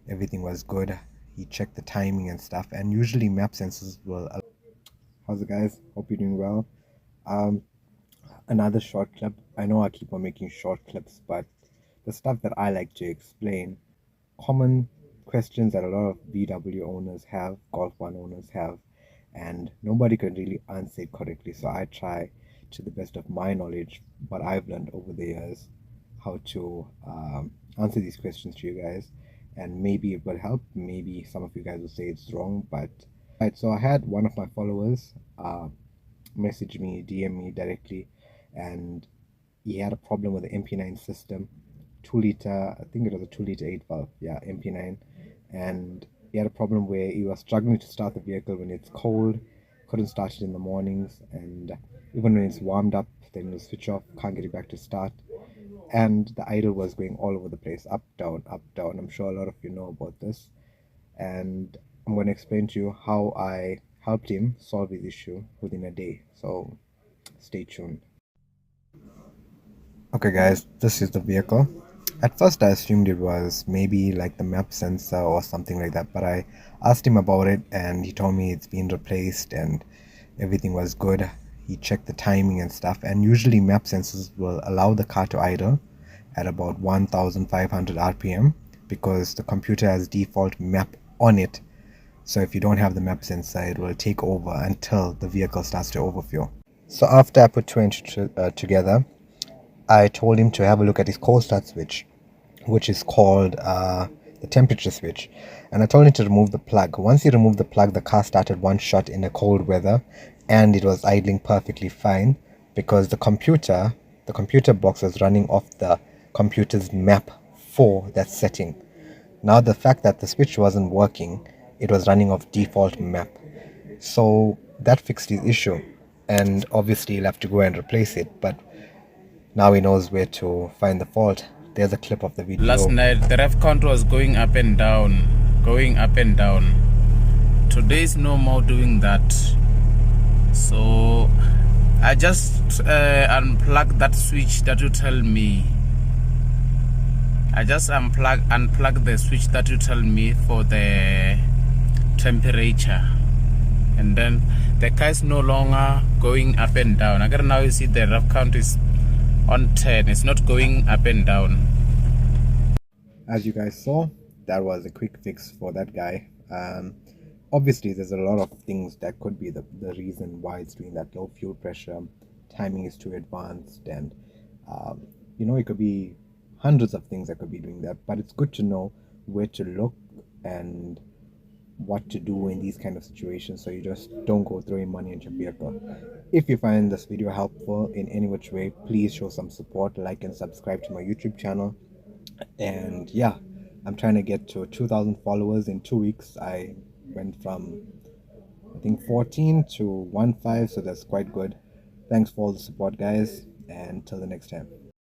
everything was good. He checked the timing and stuff, and usually map sensors will. How's it, guys? Hope you're doing well. Um, Another short clip. I know I keep on making short clips, but the stuff that I like to explain, common questions that a lot of VW owners have, Golf 1 owners have, and nobody can really answer it correctly. So I try, to the best of my knowledge, what I've learned over the years, how to answer these questions to you guys. And maybe it will help. Maybe some of you guys will say it's wrong, but right. So I had one of my followers message me, DM me directly, and he had a problem with the mp9 system, 2 liter. I think it was a 2 liter 8valve. Yeah, mp9, and he had a problem where he was struggling to start the vehicle when it's cold, couldn't start it in the mornings, and even when it's warmed up, then it'll switch off, can't get it back to start, and the idle was going all over the place, up, down, up, down. I'm sure a lot of you know about this, and I'm going to explain to you how I helped him solve his issue within a day. So stay tuned. Okay, guys, this is the vehicle. At first, I assumed it was maybe like the map sensor or something like that, but I asked him about it and he told me it's been replaced and everything was good. He checked the timing and stuff, and usually map sensors will allow the car to idle at about 1500 RPM because the computer has default map on it. So if you don't have the map sensor, it will take over until the vehicle starts to overfuel. So after I put two and two together, I told him to have a look at his cold start switch, which is called the temperature switch. And I told him to remove the plug. Once he removed the plug, the car started one shot in the cold weather, and it was idling perfectly fine because the computer box was running off the computer's map for that setting. Now the fact that the switch wasn't working, it was running off default map. So that fixed his issue. And obviously he'll have to go and replace it, but now he knows where to find the fault. There's a clip of the video. Last night the ref count was going up and down, going up and down. Today is no more doing that. So I just unplug that switch that you tell me. I just unplug the switch that you tell me for the temperature, and then the car is no longer going up and down. Again, now you see the ref count is on 10. It's not going up and down. As you guys saw, that was a quick fix for that guy. Obviously there's a lot of things that could be the reason why it's doing that. Low fuel pressure, timing is too advanced, and it could be hundreds of things that could be doing that, but it's good to know where to look and what to do in these kind of situations, so you just don't go throwing money into your vehicle. If you find this video helpful in any which way, please show some support, like and subscribe to my YouTube channel. And yeah, I'm trying to get to 2,000 followers in 2 weeks. I went from, I think, 14 to 15, so that's quite good. Thanks for all the support, guys, and till the next time.